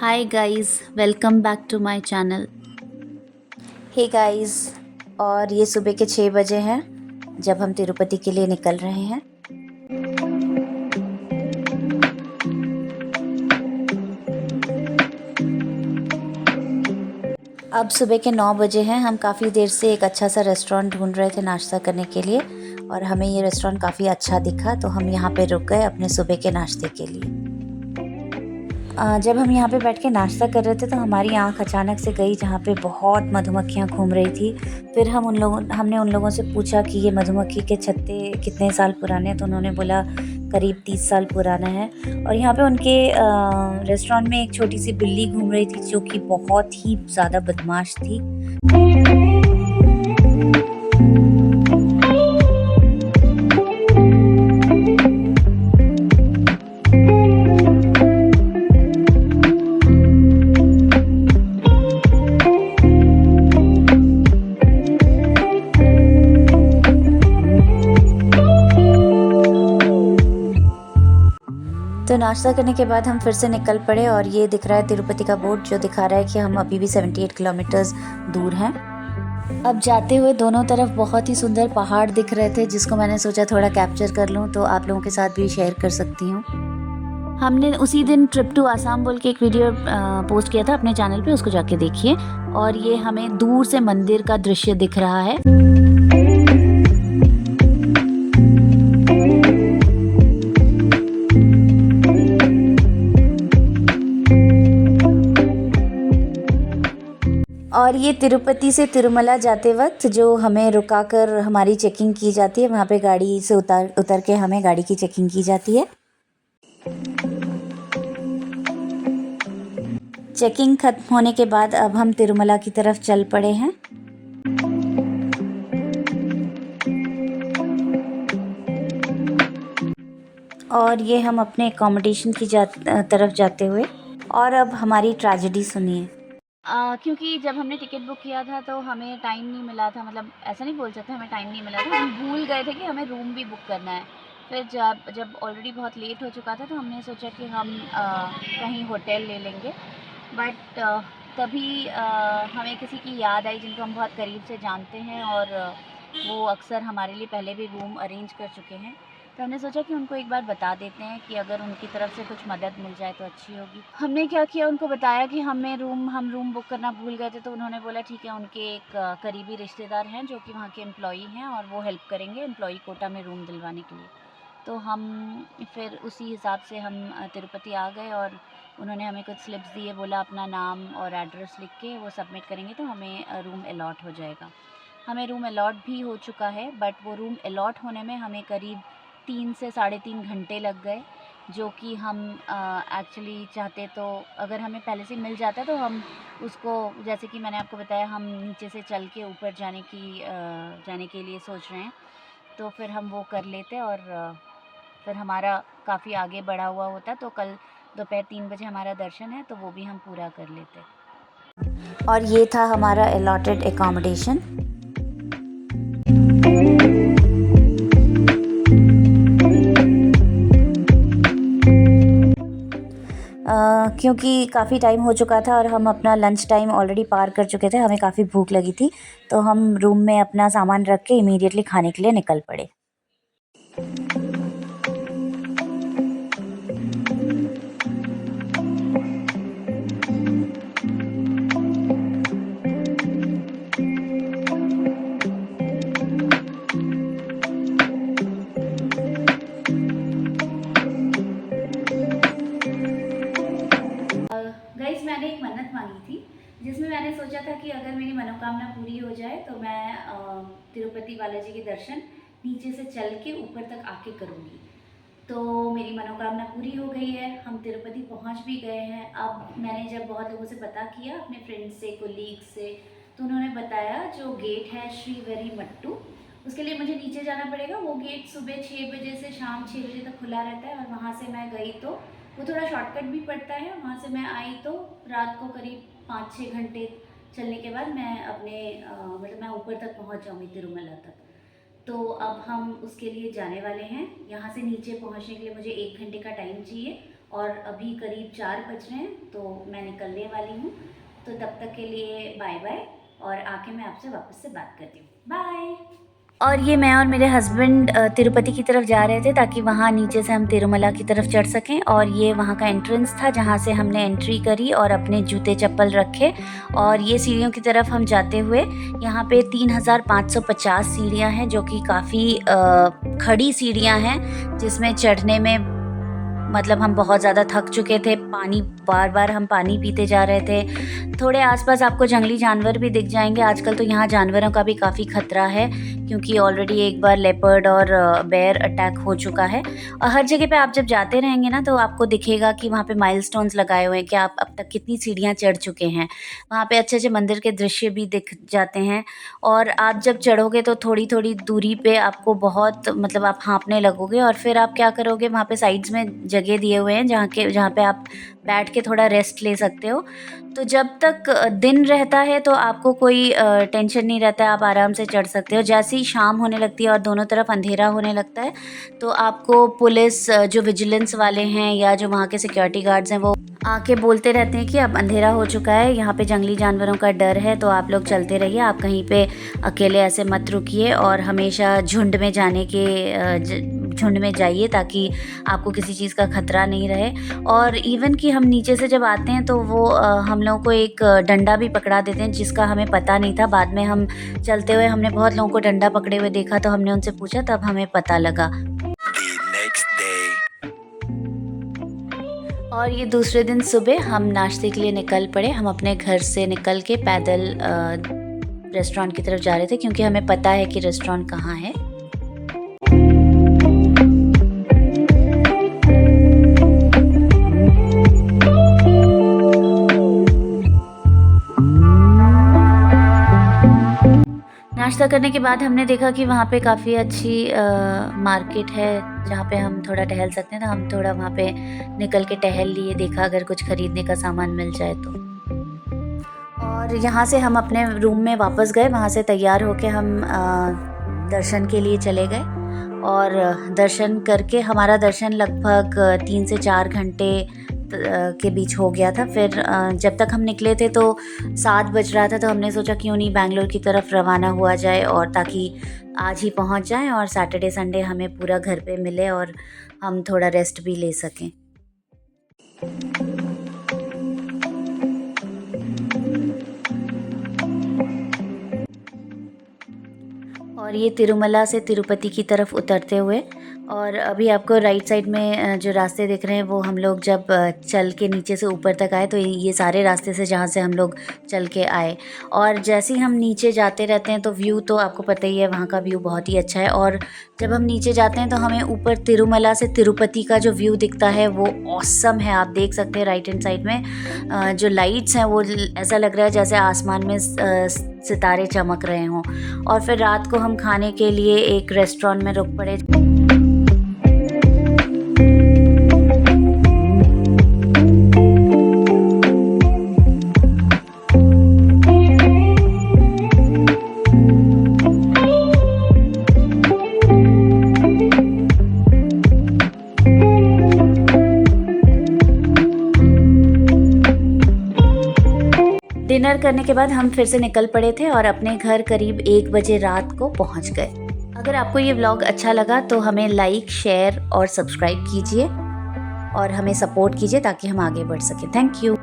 Hi guys, welcome back to my channel. Hey guys. और ये सुबह के 6 बजे हैं जब हम तिरुपति के लिए निकल रहे हैं। अब सुबह के 9 बजे हैं। हम काफ़ी देर से एक अच्छा सा रेस्टोरेंट ढूंढ रहे थे नाश्ता करने के लिए, और हमें ये रेस्टोरेंट काफ़ी अच्छा दिखा, तो हम यहाँ पे रुक गए अपने सुबह के नाश्ते के लिए। जब हम यहाँ पे बैठ के नाश्ता कर रहे थे तो हमारी आंख अचानक से गई जहाँ पे बहुत मधुमक्खियाँ घूम रही थी। फिर हमने उन लोगों से पूछा कि ये मधुमक्खी के छत्ते कितने साल पुराने हैं, तो उन्होंने बोला करीब 30 साल पुराना है। और यहाँ पे उनके रेस्टोरेंट में एक छोटी सी बिल्ली घूम रही थी जो कि बहुत ही ज़्यादा बदमाश थी। तो नाश्ता करने के बाद हम फिर से निकल पड़े, और ये दिख रहा है तिरुपति का बोर्ड जो दिखा रहा है कि हम अभी भी 78 किलोमीटर्स दूर हैं। अब जाते हुए दोनों तरफ बहुत ही सुंदर पहाड़ दिख रहे थे जिसको मैंने सोचा थोड़ा कैप्चर कर लूँ, तो आप लोगों के साथ भी शेयर कर सकती हूँ। हमने उसी दिन ट्रिप टू आसाम बोल के एक वीडियो पोस्ट किया था अपने चैनल पे, उसको जाके देखिए। और ये हमें दूर से मंदिर का दृश्य दिख रहा है। और ये तिरुपति से तिरुमला जाते वक्त जो हमें रुकाकर हमारी चेकिंग की जाती है, वहाँ पे गाड़ी से उतर उतर के हमें गाड़ी की चेकिंग की जाती है। चेकिंग खत्म होने के बाद अब हम तिरुमला की तरफ चल पड़े हैं। और ये हम अपने एकोमोडेशन की तरफ जाते हुए। और अब हमारी ट्रेजेडी सुनिए। क्योंकि जब हमने टिकट बुक किया था तो हमें टाइम नहीं मिला था, मतलब ऐसा नहीं बोल सकते हमें टाइम नहीं मिला था, हम भूल गए थे कि हमें रूम भी बुक करना है। फिर जब जब ऑलरेडी बहुत लेट हो चुका था तो हमने सोचा कि हम कहीं होटल ले लेंगे। बट तभी हमें किसी की याद आई जिनको हम बहुत करीब से जानते हैं, और वो अक्सर हमारे लिए पहले भी रूम अरेंज कर चुके हैं। तो हमने सोचा कि उनको एक बार बता देते हैं कि अगर उनकी तरफ से कुछ मदद मिल जाए तो अच्छी होगी। हमने क्या किया, उनको बताया कि हम रूम बुक करना भूल गए थे, तो उन्होंने बोला ठीक है, उनके एक करीबी रिश्तेदार हैं जो कि वहाँ के एम्प्लॉई हैं और वो हेल्प करेंगे एम्प्लॉई कोटा में रूम दिलवाने के लिए। तो हम फिर उसी हिसाब से हम तिरुपति आ गए, और उन्होंने हमें कुछ स्लिप्स दिए, बोला अपना नाम और एड्रेस लिख के वो सबमिट करेंगे तो हमें रूम अलॉट हो जाएगा। हमें रूम अलॉट भी हो चुका है, बट वो रूम अलॉट होने में हमें करीब 3 से साढ़े 3 घंटे लग गए, जो कि हम एक्चुअली चाहते तो अगर हमें पहले से मिल जाता तो हम उसको, जैसे कि मैंने आपको बताया, हम नीचे से चल के ऊपर जाने के लिए सोच रहे हैं, तो फिर हम वो कर लेते, और फिर हमारा काफ़ी आगे बढ़ा हुआ होता, तो कल दोपहर 3 बजे हमारा दर्शन है तो वो भी हम पूरा कर लेते। और ये था हमारा अलॉटेड एकोमोडेशन। क्योंकि काफ़ी टाइम हो चुका था और हम अपना लंच टाइम ऑलरेडी पार कर चुके थे, हमें काफ़ी भूख लगी थी, तो हम रूम में अपना सामान रख के इमीडिएटली खाने के लिए निकल पड़े। गाइस, मैंने एक मन्नत मांगी थी जिसमें मैंने सोचा था कि अगर मेरी मनोकामना पूरी हो जाए तो मैं तिरुपति बालाजी के दर्शन नीचे से चल के ऊपर तक आके करूँगी। तो मेरी मनोकामना पूरी हो गई है, हम तिरुपति पहुंच भी गए हैं। अब मैंने जब बहुत लोगों से पता किया, अपने फ्रेंड्स से, कोलीग्स से, तो उन्होंने बताया जो गेट है श्री वेरी मट्टू, उसके लिए मुझे नीचे जाना पड़ेगा। वो गेट सुबह 6 बजे से शाम 6 बजे तक खुला रहता है, और वहाँ से मैं गई तो वो थोड़ा शॉर्टकट भी पड़ता है। वहाँ से मैं आई तो रात को करीब 5-6 घंटे चलने के बाद मैं अपने मतलब मैं ऊपर तक पहुँच जाऊँगी, तिरुमला तक। तो अब हम उसके लिए जाने वाले हैं। यहाँ से नीचे पहुँचने के लिए मुझे 1 घंटे का टाइम चाहिए, और अभी करीब 4 बज रहे हैं, तो मैं निकलने वाली हूँ। तो तब तक के लिए बाय बाय, और आके मैं आपसे वापस से बात करती हूँ। बाय। और ये मैं और मेरे हस्बैंड तिरुपति की तरफ जा रहे थे ताकि वहाँ नीचे से हम तिरुमला की तरफ चढ़ सकें, और ये वहाँ का एंट्रेंस था जहाँ से हमने एंट्री करी और अपने जूते चप्पल रखे। और ये सीढ़ियों की तरफ हम जाते हुए, यहाँ पे 3550 सीढ़ियाँ हैं, जो कि काफ़ी खड़ी सीढ़ियाँ हैं, जिसमें चढ़ने में मतलब हम बहुत ज़्यादा थक चुके थे। पानी बार-बार हम पानी पीते जा रहे थे। थोड़े आसपास आपको जंगली जानवर भी दिख जाएँगे। आजकल तो यहाँ जानवरों का भी काफ़ी खतरा है, क्योंकि ऑलरेडी एक बार लेपर्ड और बेयर अटैक हो चुका है। और हर जगह पे आप जब जाते रहेंगे ना, तो आपको दिखेगा कि वहाँ पे माइलस्टोन्स लगाए हुए हैं कि आप अब तक कितनी सीढ़ियाँ चढ़ चुके हैं। वहाँ पे अच्छे-अच्छे मंदिर के दृश्य भी दिख जाते हैं, और आप जब चढ़ोगे तो थोड़ी-थोड़ी दूरी पे आपको बहुत मतलब आप हाँफने लगोगे, और फिर आप क्या करोगे, वहाँ पे साइड्स में जगह दिए हुए हैं जहाँ पे आप बैठ के थोड़ा रेस्ट ले सकते हो। तो जब तक दिन रहता है तो आपको कोई टेंशन नहीं रहता है, आप आराम से चढ़ सकते हो। जैसे ही शाम होने लगती है और दोनों तरफ अंधेरा होने लगता है, तो आपको पुलिस जो विजिलेंस वाले हैं या जो वहाँ के सिक्योरिटी गार्ड्स हैं, वो आके बोलते रहते हैं कि अब अंधेरा हो चुका है, यहाँ पे जंगली जानवरों का डर है, तो आप लोग चलते रहिए, आप कहीं पे अकेले ऐसे मत रुकिए, और हमेशा झुंड में जाने के झुंड में जाइए ताकि आपको किसी चीज़ का खतरा नहीं रहे। और इवन कि हम नीचे से जब आते हैं तो वो हम लोगों को एक डंडा भी पकड़ा देते हैं, जिसका हमें पता नहीं था। बाद में हम चलते हुए हमने बहुत लोगों को डंडा पकड़े हुए देखा, तो हमने उनसे पूछा, तब हमें पता लगा। और ये दूसरे दिन सुबह हम नाश्ते के लिए निकल पड़े। हम अपने घर से निकल के पैदल रेस्टोरेंट की तरफ जा रहे थे, क्योंकि हमें पता है कि रेस्टोरेंट कहाँ है। नाश्ता करने के बाद हमने देखा कि वहाँ पे काफ़ी अच्छी मार्केट है, जहाँ पे हम थोड़ा टहल सकते हैं। तो हम थोड़ा वहाँ पे निकल के टहल लिए, देखा अगर कुछ ख़रीदने का सामान मिल जाए तो। और यहाँ से हम अपने रूम में वापस गए। वहाँ से तैयार होके हम दर्शन के लिए चले गए, और दर्शन करके हमारा दर्शन लगभग 3 से 4 घंटे के बीच हो गया था। फिर जब तक हम निकले थे तो 7 बज रहा था, तो हमने सोचा क्यों नहीं बैंगलोर की तरफ रवाना हुआ जाए, और ताकि आज ही पहुंच जाएं और सैटरडे संडे हमें पूरा घर पे मिले और हम थोड़ा रेस्ट भी ले सकें। और ये तिरुमला से तिरुपति की तरफ उतरते हुए, और अभी आपको राइट साइड में जो रास्ते दिख रहे हैं, वो हम लोग जब चल के नीचे से ऊपर तक आए, तो ये सारे रास्ते से जहाँ से हम लोग चल के आए। और जैसे ही हम नीचे जाते रहते हैं तो व्यू तो आपको पता ही है, वहाँ का व्यू बहुत ही अच्छा है। और जब हम नीचे जाते हैं तो हमें ऊपर तिरुमला से तिरुपति का जो व्यू दिखता है वो ऑसम है। आप देख सकते हैं राइट हैंड साइड में जो लाइट्स हैं, वो ऐसा लग रहा है जैसे आसमान में सितारे चमक रहे हों। और फिर रात को हम खाने के लिए एक रेस्टोरेंट में रुक पड़े। डिनर करने के बाद हम फिर से निकल पड़े थे और अपने घर करीब 1 बजे रात को पहुंच गए। अगर आपको ये व्लॉग अच्छा लगा तो हमें लाइक, शेयर और सब्सक्राइब कीजिए, और हमें सपोर्ट कीजिए ताकि हम आगे बढ़ सकें। Thank you.